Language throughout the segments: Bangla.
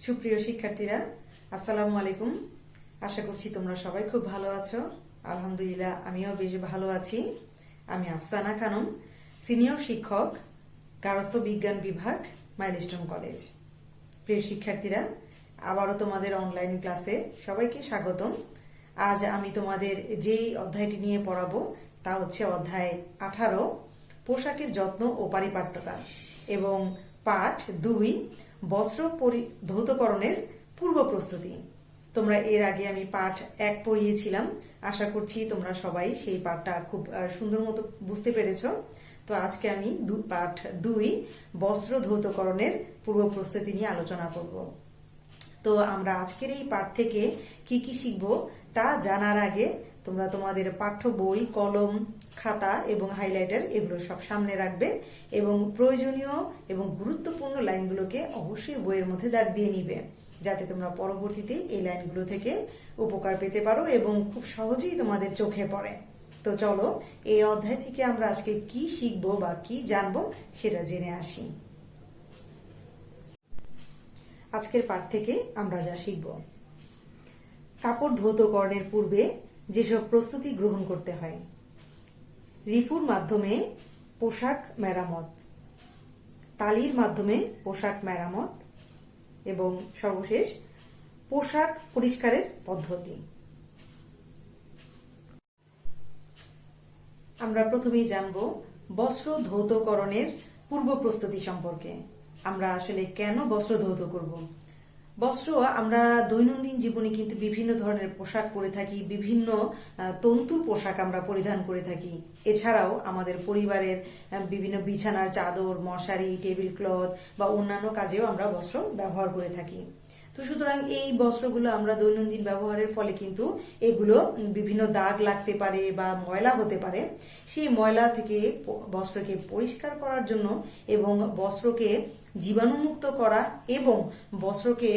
সুপ্রিয় শিক্ষার্থীরা, আসসালামু আলাইকুম। আশা করছি তোমরা সবাই খুব ভালো আছো। আলহামদুলিল্লাহ, আমিও বেশ ভালো আছি। আমি আফসানা খানম, সিনিয়র শিক্ষক, গার্হস্থ্য বিজ্ঞান বিভাগ, মাইলস্টোন কলেজ। প্রিয় শিক্ষার্থীরা, আবারও তোমাদের অনলাইন ক্লাসে সবাইকে স্বাগতম। আজ আমি তোমাদের যেই অধ্যায়টি নিয়ে পড়াবো তা হচ্ছে অধ্যায় 18, পোশাকের যত্ন ও পারিপাট্যতা, এবং পাঠ 2, বস্ত্র ধৌতকরণের পূর্ব প্রস্তুতি। তোমরা এর আগে আমি পাঠ 1 পড়িয়েছিলাম। আশা করছি তোমরা সবাই সেই পাঠটা খুব সুন্দর মতো বুঝতে পেরেছো। তো আজকে আমি পাঠ 2, বস্ত্র ধৌতকরণের পূর্ব প্রস্তুতি নিয়ে আলোচনা করব। তো আমরা আজকের এই পাঠ থেকে কি কি শিখব তা জানার আগে তোমরা তোমাদের পাঠ্য বই, কলম, খাতা এবং হাইলাইটার এগুলো সব সামনে রাখবে এবং প্রয়োজনীয় এবং গুরুত্বপূর্ণ লাইনগুলোকে অবশ্যই বইয়ের মধ্যে দাগ দিয়ে নিবে, যাতে তোমরা পরবর্তীতে এই লাইনগুলো থেকে উপকার পেতে পারো এবং খুব সহজেই তোমাদের চোখে পড়ে। তো চলো, এই অধ্যায় থেকে আমরা আজকে কি শিখবো বা কি জানবো সেটা জেনে আসি। আজকের পাঠ থেকে আমরা যা শিখব: কাপড় ধৌতকরণের পূর্বে যেসব প্রস্তুতি গ্রহণ করতে হয়, রিপুর মাধ্যমে পোশাক মেরামত, তালির মাধ্যমে পোশাক মেরামত, এবং সর্বশেষ পোশাক পরিষ্কারের পদ্ধতি। আমরা প্রথমেই জানব বস্ত্র ধৌতকরণের পূর্ব প্রস্তুতি সম্পর্কে। আমরা আসলে কেন বস্ত্র ধৌত করব? বস্ত্র আমরা দৈনন্দিন জীবনে কিন্তু বিভিন্ন ধরনের পোশাক পরে থাকি, বিভিন্ন তন্তুর পোশাক আমরা পরিধান করে থাকি। এছাড়াও আমাদের পরিবারের বিভিন্ন বিছানার চাদর, মশারি, টেবিল ক্লথ বা অন্যান্য কাজেও আমরা বস্ত্র ব্যবহার করে থাকি। তো সুতরাং এই বস্ত্রগুলো আমরা দৈনন্দিন ব্যবহারের ফলে কিন্তু এগুলো বিভিন্ন দাগ লাগতে পারে বা ময়লা হতে পারে। সেই ময়লা থেকে বস্ত্রকে পরিষ্কার করার জন্য এবং বস্ত্রকে জীবাণুমুক্ত করা এবং বস্ত্রকে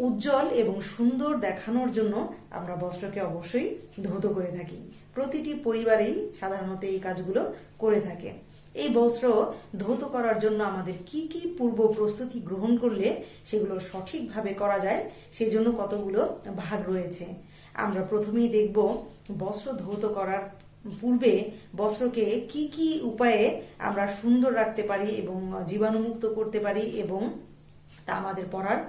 উজ্জ্বল এবং সুন্দর দেখানোর জন্য আমরা বস্ত্রকে অবশ্যই ধৌত করে থাকি। প্রতিটি পরিবারেই সাধারণত এই কাজগুলো করে থাকে। এই বস্ত্র ধৌত করার জন্য আমাদের কি কি পূর্ব প্রস্তুতি গ্রহণ করলে সেগুলো সঠিকভাবে করা যায়, সেজন্য কতগুলো ভাগ রয়েছে। আমরা প্রথমেই দেখব বস্ত্র ধৌত করার পূর্বে বস্ত্রকে কি কি উপায়ে আমরা সুন্দর রাখতে পারি এবং জীবাণুমুক্ত করতে পারি এবং তা আমাদের পরার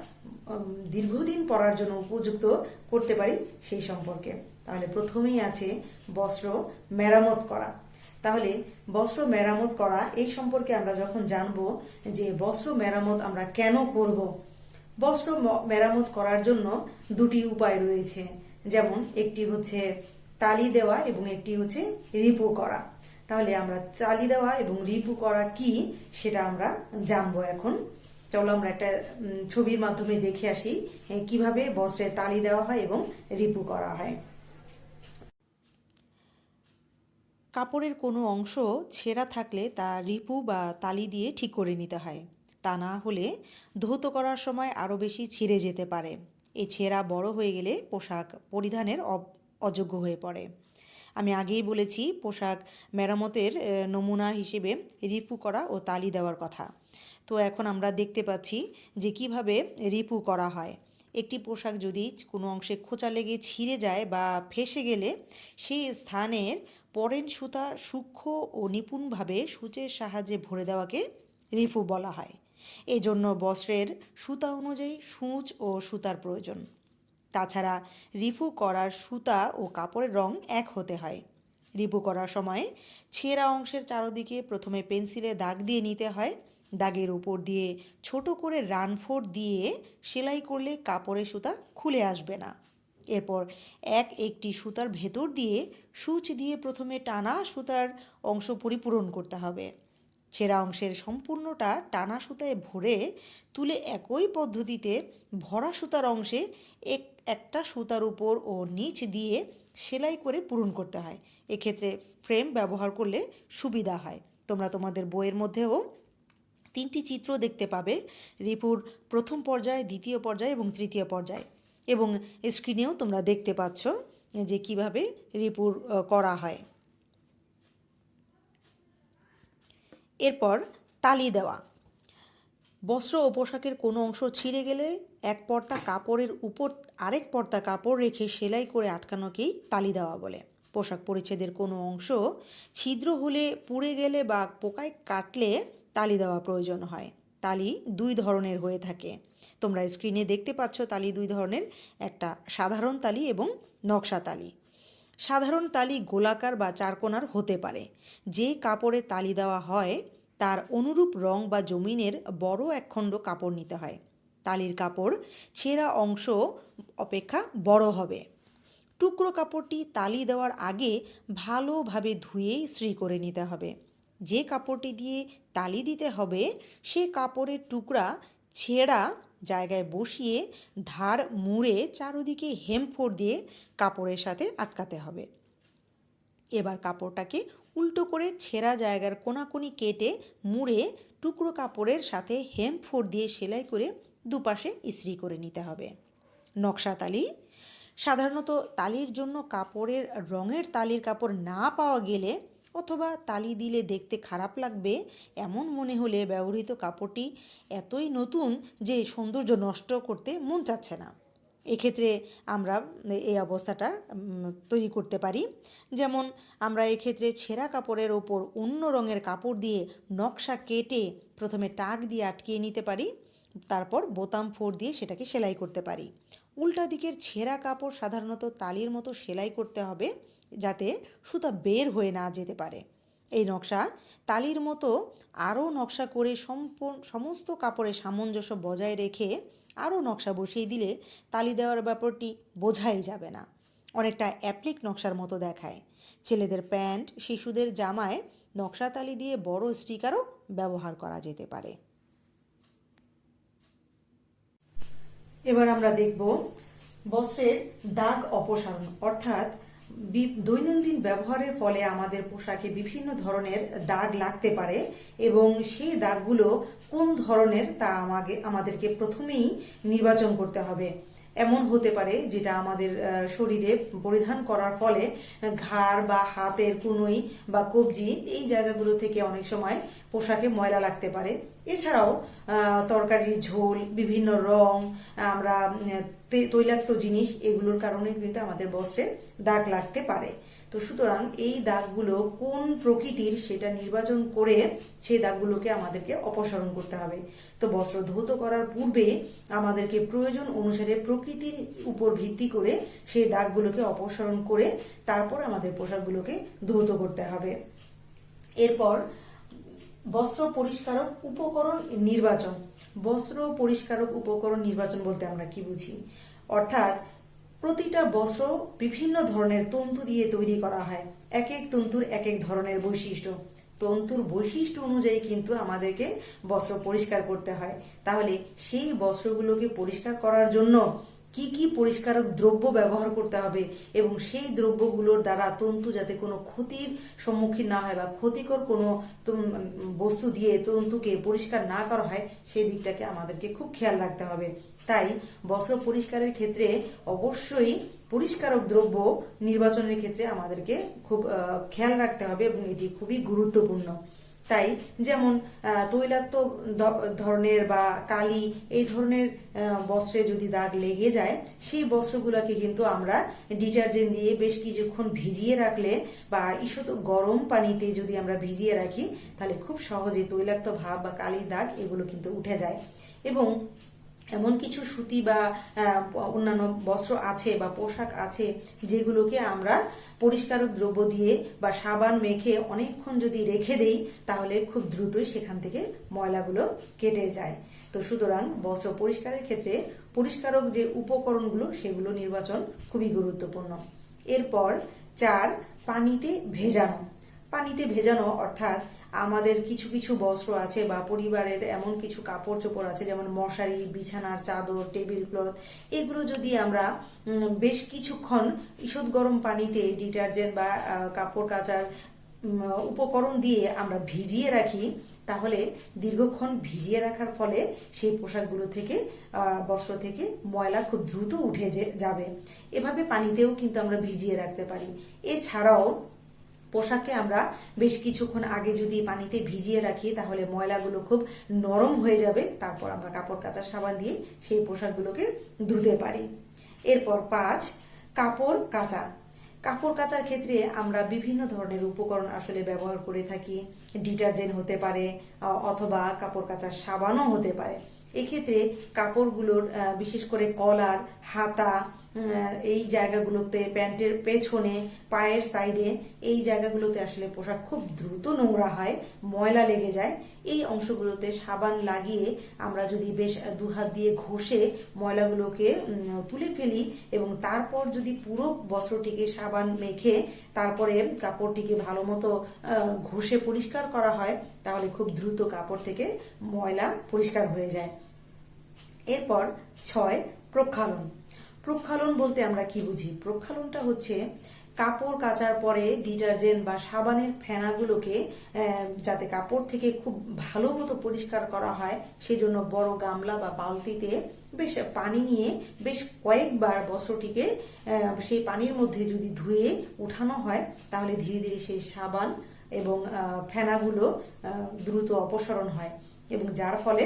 দীর্ঘদিন পরার জন্য উপযুক্ত করতে পারি সেই সম্পর্কে। তাহলে প্রথমেই আছে বস্ত্র মেরামত করা। তাহলে বস্ত্র মেরামত করা এই সম্পর্কে আমরা যখন জানবো যে বস্ত্র মেরামত আমরা কেন করব, বস্ত্র মেরামত করার জন্য দুটি উপায় রয়েছে। যেমন একটি হচ্ছে তালি দেওয়া এবং একটি হচ্ছে রিপু করা। তাহলে আমরা তালি দেওয়া এবং রিপু করা কি সেটা আমরা জানবো এখন। চলো আমরা একটা ছবির মাধ্যমে দেখে আসি কিভাবে বস্ত্রে তালি দেওয়া হয় এবং রিপু করা হয়। কাপড়ের কোনো অংশ ছেঁড়া থাকলে তা রিপু বা তালি দিয়ে ঠিক করে নিতে হয়। তা না হলে ধৌত করার সময় আরও বেশি ছিঁড়ে যেতে পারে। এই ছেঁড়া বড় হয়ে গেলে পোশাক পরিধানের অযোগ্য হয়ে পড়ে। আমি আগেই বলেছি পোশাক মেরামতের নমুনা হিসেবে রিপু করা ও তালি দেওয়ার কথা। তো এখন আমরা দেখতে পাচ্ছি যে কিভাবে রিপু করা হয়। একটি পোশাক যদি কোনো অংশে খোঁচা লেগে ছিঁড়ে যায় বা ফেঁসে গেলে সেই স্থানের পরেন সুতা সূক্ষ্ম ও নিপুণভাবে সূচের সাহায্যে ভরে দেওয়াকে রিপু বলা হয়। এই জন্য বস্ত্রের সুতা অনুযায়ী সূচ ও সুতার প্রয়োজন। তাছাড়া রিপু করার সুতা ও কাপড়ের রং এক হতে হয়। রিপু করার সময় ছেঁড়া অংশের চারদিকে প্রথমে পেন্সিলে দাগ দিয়ে নিতে হয়। দাগের উপর দিয়ে ছোট করে রানফোড় দিয়ে সেলাই করলে কাপড়ের সুতা খুলে আসবে না। এরপর একটি সুতার ভেতর দিয়ে সূচ দিয়ে প্রথমে টানা সুতার অংশ পরিপূরণ করতে হবে। ছেঁড়া অংশের সম্পূর্ণটা টানা সুতায় ভরে তুলে একই পদ্ধতিতে ভরা সুতার অংশে একটা সুতার উপর ও নিচ দিয়ে সেলাই করে পূরণ করতে হয়। এক্ষেত্রে ফ্রেম ব্যবহার করলে সুবিধা হয়। তোমরা তোমাদের বইয়ের মধ্যেও 3টি চিত্র দেখতে পাবে, রিপুর প্রথম পর্যায়, দ্বিতীয় পর্যায় এবং তৃতীয় পর্যায়, এবং স্ক্রিনেও তোমরা দেখতে পাচ্ছ যে কিভাবে রিপুর করা হয়। এরপর তালি দেওয়া। বস্ত্র ও পোশাকের কোনো অংশ ছিঁড়ে গেলে এক পর্দা কাপড়ের উপর আরেক পর্দা কাপড় রেখে সেলাই করে আটকানোকেই তালি দেওয়া বলে। পোশাক পরিচ্ছেদের কোনো অংশ ছিদ্র হলে, পুড়ে গেলে বা পোকায় কাটলে তালি দেওয়া প্রয়োজন হয়। তালি দুই ধরনের হয়ে থাকে। তোমরা স্ক্রিনে দেখতে পাচ্ছ তালি দুই ধরনের, একটা সাধারণ তালি এবং নকশা তালি। সাধারণ তালি গোলাকার বা চারকোনার হতে পারে। যে কাপড়ে তালি দেওয়া হয় তার অনুরূপ রং বা জমিনের বড় একখণ্ড কাপড় নিতে হয়। তালির কাপড় ছেঁড়া অংশ অপেক্ষা বড় হবে। টুকরো কাপড়টি তালি দেওয়ার আগে ভালোভাবে ধুয়ে ইস্ত্রি করে নিতে হবে। যে কাপড়টি দিয়ে তালি দিতে হবে সে কাপড়ের টুকরা ছেঁড়া জায়গায় বসিয়ে ধার মুড়ে চারদিকে হেমফোড় দিয়ে কাপড়ের সাথে আটকাতে হবে। এবার কাপড়টাকে উল্টো করে ছেঁড়া জায়গার কোনাকুনি কেটে মুড়ে টুকরো কাপড়ের সাথে হেমফোড় দিয়ে সেলাই করে দুপাশে ইস্ত্রি করে নিতে হবে। নকশা তালি সাধারণত তালির জন্য কাপড়ের রঙের তালির কাপড় না পাওয়া গেলে অথবা তালি দিলে দেখতে খারাপ লাগবে এমন মনে হলে ব্যবহৃত কাপড়টি এতই নতুন যে সৌন্দর্য নষ্ট করতে মন চাচ্ছে না, এক্ষেত্রে আমরা এই অবস্থাটা তৈরি করতে পারি। যেমন আমরা এক্ষেত্রে ছেঁড়া কাপড়ের ওপর অন্য রঙের কাপড় দিয়ে নকশা কেটে প্রথমে টাক দিয়ে আটকিয়ে নিতে পারি, তারপর বোতাম ফোড় দিয়ে সেটাকে সেলাই করতে পারি। উল্টা দিকের ছেঁড়া কাপড় সাধারণত তালির মতো সেলাই করতে হবে যাতে সুতা বের হয়ে না যেতে পারে। এই নকশা তালির মতো আরও নকশা করে সমস্ত কাপড়ের সামঞ্জস্য বজায় রেখে আরও নকশা বসিয়ে দিলে তালি দেওয়ার ব্যাপারটি বোঝাই যাবে না, অনেকটা অ্যাপ্লিক নকশার মতো দেখায়। ছেলেদের প্যান্ট, শিশুদের জামায় নকশা তালি দিয়ে বড় স্টিকারও ব্যবহার করা যেতে পারে। এবার আমরা দেখব বস্ত্রের দাগ অপসারণ, অর্থাৎ দৈনন্দিন ব্যবহারের ফলে আমাদের পোশাকে বিভিন্ন ধরনের দাগ লাগতে পারে এবং সেই দাগগুলো কোন ধরনের তা আমাদেরকে প্রথমেই নির্বাচন করতে হবে। এমন হতে পারে যেটা আমাদের শরীরে পরিধান করার ফলে ঘাড় বা হাতের কনুই বা কবজি এই জায়গাগুলো থেকে অনেক সময় পোশাকে ময়লা লাগতে পারে। এছাড়াও তরকারির ঝোল, বিভিন্ন রং, আমরা তৈলাক্ত জিনিস, এগুলোর কারণে কিন্তু আমাদের বস্ত্রে দাগ লাগতে পারে। তো সুতরাং এই দাগগুলো কোন প্রকৃতির সেটা নির্বাচন করে সেই দাগগুলোকে আমাদেরকে অপসারণ করতে হবে। তো বস্ত্র ধৌত করার পূর্বে আমাদেরকে প্রয়োজন অনুসারে প্রকৃতির উপর ভিত্তি করে সেই দাগগুলোকে অপসারণ করে তারপর আমাদের পোশাকগুলোকে ধৌত করতে হবে। এরপর বস্ত্র পরিষ্কারক উপকরণ নির্বাচন। বস্ত্র পরিষ্কারক উপকরণ নির্বাচন বলতে আমরা কি বুঝি? অর্থাৎ প্রতিটা বস্ত্র বিভিন্ন ধরনের তন্তু দিয়ে তৈরি করা হয়। এক এক তন্তুর এক এক ধরনের বৈশিষ্ট্য। তন্তুর বৈশিষ্ট্য অনুযায়ী কিন্তু আমাদেরকে বস্ত্র পরিষ্কার করতে হয়। তাহলে সেই বস্ত্রগুলোকে পরিষ্কার করার জন্য কি কি পরিষ্কারক দ্রব্য ব্যবহার করতে হবে এবং সেই দ্রব্যগুলোর দ্বারা তন্তু যাতে কোনো ক্ষতির সম্মুখীন না হয় বা ক্ষতিকর কোনো বস্তু দিয়ে তন্তুকে পরিষ্কার না করা হয় সেই দিকটাকে আমাদেরকে খুব খেয়াল রাখতে হবে। তাই বস্ত্র পরিষ্কারের ক্ষেত্রে অবশ্যই পরিষ্কারক দ্রব্য নির্বাচনের ক্ষেত্রে আমাদেরকে খুব খেয়াল রাখতে হবে এবং এটি খুবই গুরুত্বপূর্ণ। তাই যেমন তৈলাক্ত ধরনের বা কালি এই ধরনের বস্ত্রে যদি দাগ লেগে যায় সেই বস্ত্রগুলোকে কিন্তু আমরা ডিটারজেন্ট দিয়ে বেশ কিছুক্ষণ ভিজিয়ে রাখলে বা ঈষৎ গরম পানিতে যদি আমরা ভিজিয়ে রাখি তাহলে খুব সহজে তৈলাক্ত ভাব বা কালির দাগ এগুলো কিন্তু উঠে যায়। এবং এমন কিছু সুতি বা অন্যান্য বস্ত্র আছে বা পোশাক আছে যেগুলোকে আমরা পরিষ্কারক দ্রব্য দিয়ে বা সাবান মেখে অনেকক্ষণ যদি রেখে দেই তাহলে খুব দ্রুতই সেখান থেকে ময়লাগুলো কেটে যায়। তো সুতরাং বস্ত্র পরিষ্কারের ক্ষেত্রে পরিষ্কারক যে উপকরণগুলো সেগুলো নির্বাচন খুবই গুরুত্বপূর্ণ। এরপর 4, পানিতে ভেজানো। পানিতে ভেজানো অর্থাৎ আমাদের কিছু কিছু বস্ত্র আছে বা পরিবারের এমন কিছু কাপড় চোপড় আছে যেমন মশারি, বিছানার চাদর, টেবিল ক্লথ, এগুলো যদি আমরা বেশ কিছুক্ষণ ঈষৎ গরম পানিতে ডিটারজেন্ট বা কাপড় কাচার উপকরণ দিয়ে আমরা ভিজিয়ে রাখি তাহলে দীর্ঘক্ষণ ভিজিয়ে রাখার ফলে সেই পোশাকগুলো থেকে বস্ত্র থেকে ময়লা খুব দ্রুত উঠে যাবে। এভাবে পানিতেও কিন্তু আমরা ভিজিয়ে রাখতে পারি। এছাড়াও পোশাককে আমরা বেশ কিছুক্ষণ আগে যদি পানিতে ভিজিয়ে রাখি তাহলে ময়লাগুলো খুব নরম হয়ে যাবে, তারপর আমরা কাপড় কাচার সাবান দিয়ে সেই পোশাকগুলোকে ধুতে পারি। এরপর 5, কাপড় কাচা। কাপড় কাচার ক্ষেত্রে আমরা বিভিন্ন ধরনের উপকরণ আসলে ব্যবহার করে থাকি। ডিটারজেন্ট হতে পারে অথবা কাপড় কাচার সাবানও হতে পারে। এক্ষেত্রে কাপড়গুলোর বিশেষ করে কলার, হাতা, এই জায়গাগুলোতে, প্যান্টের পেছনে, পায়ের সাইডে, এই জায়গাগুলোতে আসলে পোশাক খুব দ্রুত নোংরা হয়, ময়লা লেগে যায়। এই অংশগুলোতে সাবান লাগিয়ে আমরা যদি বেশ দুহাত দিয়ে ঘষে ময়লাগুলোকে তুলে ফেলি এবং তারপর যদি পুরো বস্ত্রটিকে সাবান মেখে তারপরে কাপড়টিকে ভালো মতো ঘষে পরিষ্কার করা হয় তাহলে খুব দ্রুত কাপড় থেকে ময়লা পরিষ্কার হয়ে যায়। এরপর 6, প্রক্ষালন। প্রক্ষালন বলতে আমরা কি বুঝি? প্রক্ষালনটা হচ্ছে কাপড় কাচার পরে ডিটারজেন্ট বা সাবানের ফেনাগুলোকে যাতে কাপড় থেকে খুব ভালো মতো পরিষ্কার করা হয় সেজন্য বড় গামলা বা বালতিতে বেশ পানি নিয়ে বেশ কয়েকবার বস্ত্রটিকে সেই পানির মধ্যে যদি ধুয়ে উঠানো হয় তাহলে ধীরে ধীরে সেই সাবান এবং ফেনাগুলো দ্রুত অপসারণ হয় এবং যার ফলে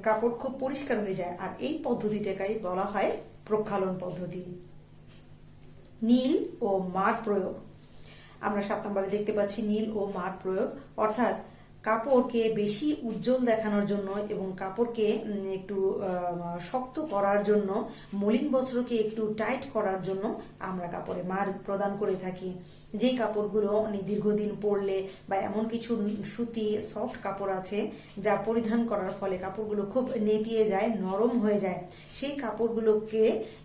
কাপড় খুব পরিষ্কার হয়ে যায়। আর এই পদ্ধতিটাকেই বলা হয় প্রক্ষালন পদ্ধতি। নীল ও মার প্রয়োগ। আমরা 7 নম্বরে দেখতে পাচ্ছি নীল ও মার প্রয়োগ, অর্থাৎ কাপড়কে বেশি উজ্জ্বল দেখানোর জন্য এবং কাপড়কে একটু শক্ত করার জন্য, মলিন বস্ত্রকে একটু টাইট করার জন্য আমরা কাপড়ে মার প্রদান করে থাকি। যে কাপড়গুলো অনেক দীর্ঘদিন পরলে বা এমন কিছু সুতি সফট কাপড় আছে যা পরিধান করার ফলে কাপড়গুলো খুব নেতিয়ে যায়, নরম হয়ে যায়, সেই কাপড়গুলোকে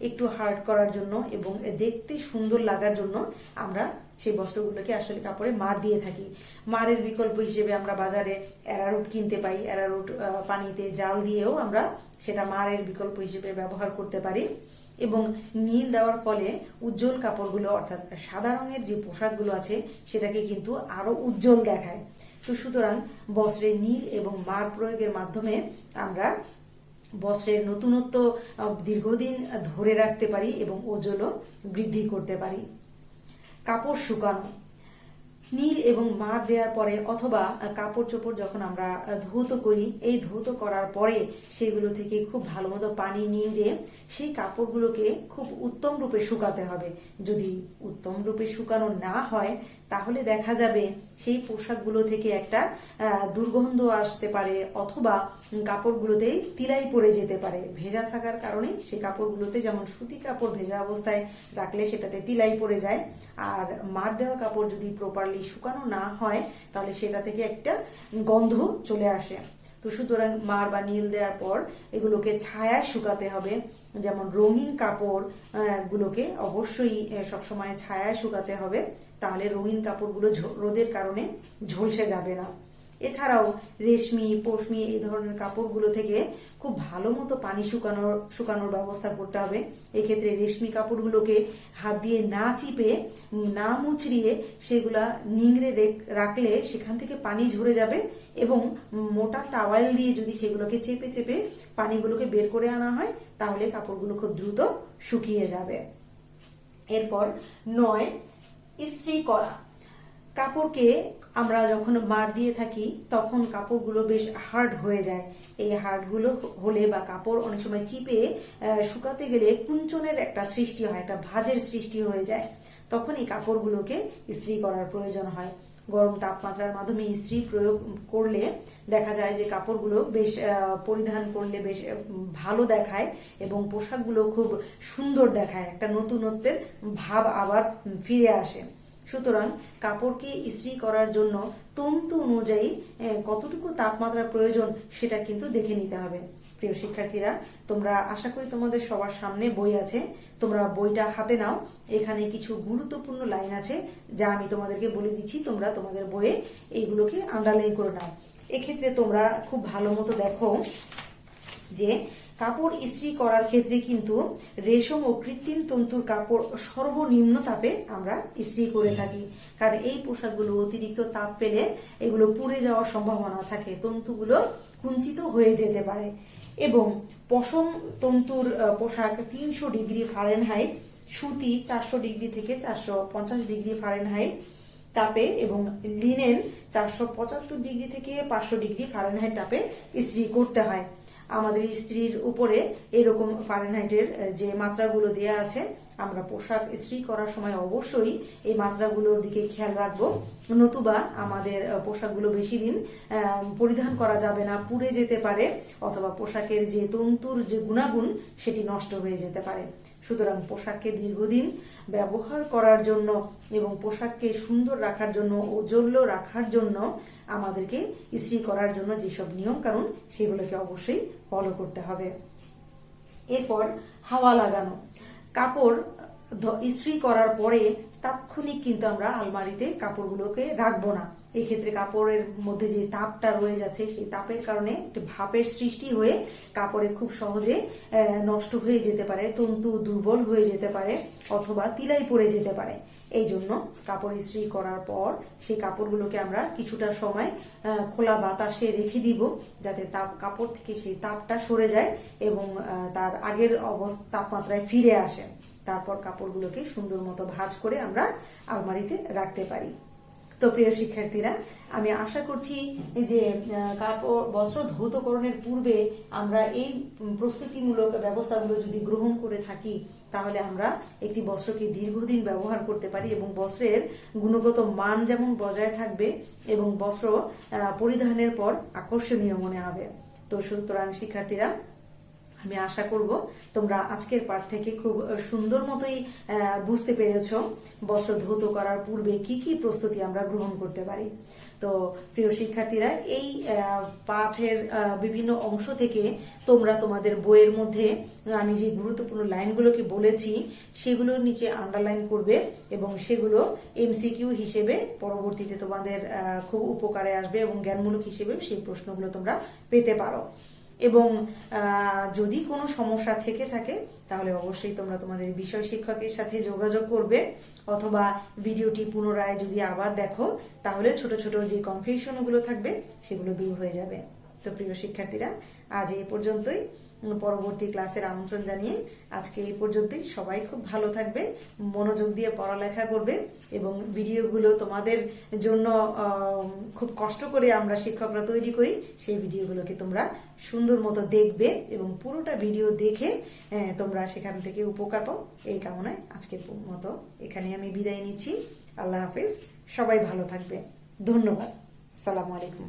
একটু হার্ড করার জন্য এবং দেখতে সুন্দর লাগার জন্য আমরা সেই বস্ত্রগুলোকে আসলে কাপড়ে মার দিয়ে থাকি। মারের বিকল্প হিসেবে আমরা বাজারে অ্যারারুট কিনতে পাই, অ্যারারুট পানিতে জাল দিয়েও আমরা সেটা মারের বিকল্প হিসেবে ব্যবহার করতে পারি। এবং নীল দেওয়ার ফলে উজ্জ্বল কাপড়গুলো অর্থাৎ সাদা রঙের যে পোশাকগুলো আছে সেটাকে কিন্তু আরো উজ্জ্বল দেখায়। তো সুতরাং বস্ত্রে নীল এবং মার প্রয়োগের মাধ্যমে আমরা বস্ত্রের নতুনত্ব দীর্ঘদিন ধরে রাখতে পারি এবং ওজনও বৃদ্ধি করতে পারি। কাপড় শুকানো। নীল এবং মার দেওয়ার পরে অথবা কাপড় চোপড় যখন আমরা ধৌত করি, এই ধৌত করার পরে সেগুলো থেকে খুব ভালো মতো পানি নিংড়ে সেই কাপড়গুলোকে খুব উত্তম রূপে শুকাতে হবে। যদি উত্তম রূপে শুকানো না হয় তাহলে দেখা যাবে সেই পোশাকগুলো থেকে একটা দুর্গন্ধ আসতে পারে অথবা কাপড়গুলোতে তিলাই পড়ে যেতে পারে। ভেজা থাকার কারণে সেই কাপড়গুলোতে, যেমন সুতি কাপড় ভেজা অবস্থায় রাখলে সেটাতে তিলাই পড়ে যায়, আর মার দেওয়া কাপড় যদি প্রপারলি শুকানো না হয় তাহলে সেটা থেকে একটা গন্ধ চলে আসে। তো সুতরাং মার বা নীল দেওয়ার পর এগুলোকে ছায়ায় শুকাতে হবে। যেমন রঙিন কাপড় গুলোকে অবশ্যই সবসময় ছায়ায় শুকাতে হবে, তাহলে রঙিন কাপড়গুলো রোদের কারণে ঝলসে যাবে না। এছাড়াও রেশমি, পশমি এই ধরনের কাপড়গুলো থেকে খুব ভালো মতো পানি শুকানোর ব্যবস্থা করতে হবে। এক্ষেত্রে রেশমি কাপড়গুলোকে হাত দিয়ে না চিপে, না মুচড়িয়ে সেগুলা নিংড়ে রাখলে সেখান থেকে পানি ঝরে যাবে এবং মোটা টাওয়াল দিয়ে যদি সেগুলোকে চেপে চেপে পানিগুলোকে বের করে আনা হয় তাহলে কাপড়গুলো খুব দ্রুত শুকিয়ে যাবে। এরপর 9, ইস্ত্রি করা। কাপড়কে আমরা যখন মার দিয়ে থাকি তখন কাপড়গুলো বেশ হার্ড হয়ে যায়। এই হার্ডগুলো হলে বা কাপড় অনেক সময় চিপে শুকাতে গেলে কুঞ্চনের একটা সৃষ্টি হয়, একটা ভাঁজের সৃষ্টি হয়ে যায়। তখন এই কাপড়গুলোকে ইস্ত্রি করার প্রয়োজন হয়। গরম তাপমাত্রার মাধ্যমে ইস্ত্রি প্রয়োগ করলে দেখা যায় যে কাপড়গুলো বেশ পরিধান করলে বেশ ভালো দেখায় এবং পোশাকগুলো খুব সুন্দর দেখায়, একটা নতুনত্বের ভাব আবার ফিরে আসে। সুতরাং কাপড়কে ইস্ত্রি করার জন্য তন্তু অনুযায়ী কতটুকু তাপমাত্রা প্রয়োজন সেটা কিন্তু দেখে নিতে হবে। প্রিয় শিক্ষার্থীরা, তোমরা, আশা করি তোমাদের সবার সামনে বই আছে, তোমরা বইটা হাতে নাও। এখানে কিছু গুরুত্বপূর্ণ লাইন আছে যা আমি তোমাদেরকে বলে দিচ্ছি, তোমরা তোমাদের বইয়ে এইগুলোকে আন্ডারলাইন করে নাও। এক্ষেত্রে তোমরা খুব ভালো মতো দেখো যে কাপড় ইস্ত্রি করার ক্ষেত্রে কিন্তু রেশম ও কৃত্রিম তন্তুর কাপড় সর্বনিম্ন তাপে আমরা ইস্ত্রি করে থাকি, কারণ এই পোশাকগুলো অতিরিক্ত তাপ পেলে এগুলো পুড়ে যাওয়ার সম্ভাবনা থাকে, তন্তুগুলো কুঞ্চিত হয়ে যেতে পারে। এবং পশম তন্তুর পোশাক 300 ডিগ্রি ফারেনহাইট, সুতি 400 ডিগ্রি থেকে 450 ডিগ্রি ফারেনহাইট, তাপে এবং লিনেন 475 থেকে 500 ফারেনহাইট তাপে ইস্ত্রি করতে হয়। আমাদের ইস্ত্রির উপরে এরকম ফারেনহাইটের যে মাত্রাগুলো দেয়া আছে, আমরা পোশাক ইস্ত্রি করার সময় অবশ্যই এই মাত্রাগুলোর দিকে খেয়াল রাখবো, নতুবা আমাদের পোশাকগুলো বেশি দিন পরিধান করা যাবে না, পুড়ে যেতে পারে, অথবা পোশাকের যে তন্তুর যে গুণাগুণ সেটি নষ্ট হয়ে যেতে পারে। সুতরাং পোশাককে দীর্ঘদিন ব্যবহার করার জন্য এবং পোশাককে সুন্দর রাখার জন্য, ঔজ্জ্বল্য রাখার জন্য আমাদেরকে ইস্ত্রি করার জন্য যেসব নিয়ম কানুন সেগুলোকে অবশ্যই ফলো করতে হবে। এরপর হাওয়া লাগানো। কাপড় ইস্ত্রি করার পরে তাৎক্ষণিক কিন্তু আমরা আলমারিতে কাপড়গুলোকে রাখবো না। এই ক্ষেত্রে কাপড়ের মধ্যে যে তাপটা রয়ে যাচ্ছে, সেই তাপের কারণে একটি ভাপের সৃষ্টি হয়ে কাপড়ে খুব সহজে নষ্ট হয়ে যেতে পারে, তন্তু দুর্বল হয়ে যেতে পারে, অথবা তিলাই পড়ে যেতে পারে। এই জন্য কাপড় ইস্ত্রি করার পর সেই কাপড়গুলোকে আমরা কিছুটা সময় খোলা বাতাসে রেখে দিব, যাতে কাপড় থেকে সেই তাপটা সরে যায় এবং তার আগের তাপমাত্রায় ফিরে আসে। তারপর কাপড়গুলোকে সুন্দর মতো ভাঁজ করে আমরা আলমারিতে রাখতে পারি। তো প্রিয় শিক্ষার্থীরা, আমি আশা করছি যে কাপড় বস্ত্র ধৌতকরণের পূর্বে আমরা এই প্রস্তুতিমূলক ব্যবস্থাগুলো যদি গ্রহণ করে থাকি, তাহলে আমরা একটি বস্ত্রকে দীর্ঘদিন ব্যবহার করতে পারি এবং বস্ত্রের গুণগত মান যেমন বজায় থাকবে এবং বস্ত্র পরিধানের পর আকর্ষণীয় মনে হবে। তো সুতরাং শিক্ষার্থীরা, আমি আশা করব তোমরা আজকের পাঠ থেকে খুব সুন্দর মতোই বুঝতে পেরেছো বস্ত্র ধৌত করার পূর্বে কি কি প্রস্তুতি আমরা গ্রহণ করতে পারি। তো প্রিয় শিক্ষার্থীরা, এই পাঠের বিভিন্ন অংশ থেকে তোমরা তোমাদের বইয়ের মধ্যে আমি যে গুরুত্বপূর্ণ লাইনগুলোকে বলেছি সেগুলোর নিচে আন্ডারলাইন করবে এবং সেগুলো এমসিকিউ হিসেবে পরবর্তীতে তোমাদের খুব উপকারে আসবে এবং জ্ঞানমূলক হিসেবে সেই প্রশ্নগুলো তোমরা পেতে পারো। এবং যদি কোনো সমস্যা থেকে থাকে তাহলে অবশ্যই তোমরা তোমাদের বিষয় শিক্ষকের সাথে যোগাযোগ করবে, অথবা ভিডিওটি পুনরায় যদি আবার দেখো তাহলে ছোট ছোট যে কনফিউশনগুলো থাকবে সেগুলো দূর হয়ে যাবে। তো প্রিয় শিক্ষার্থীরা, আজ এই পর্যন্তই। পরবর্তী ক্লাসের আমন্ত্রণ জানিয়ে আজকে এই পর্যন্তই। সবাই খুব ভালো থাকবে, মনোযোগ দিয়ে পড়ালেখা করবে এবং ভিডিওগুলো তোমাদের জন্য খুব কষ্ট করে আমরা শিক্ষকরা তৈরি করি, সেই ভিডিওগুলোকে তোমরা সুন্দর মতো দেখবে এবং পুরোটা ভিডিও দেখে তোমরা সেখান থেকে উপকার পাও, এই কামনায় আজকের মতো এখানে আমি বিদায় নিচ্ছি। আল্লাহ হাফেজ, সবাই ভালো থাকবে। ধন্যবাদ। আসসালামু আলাইকুম।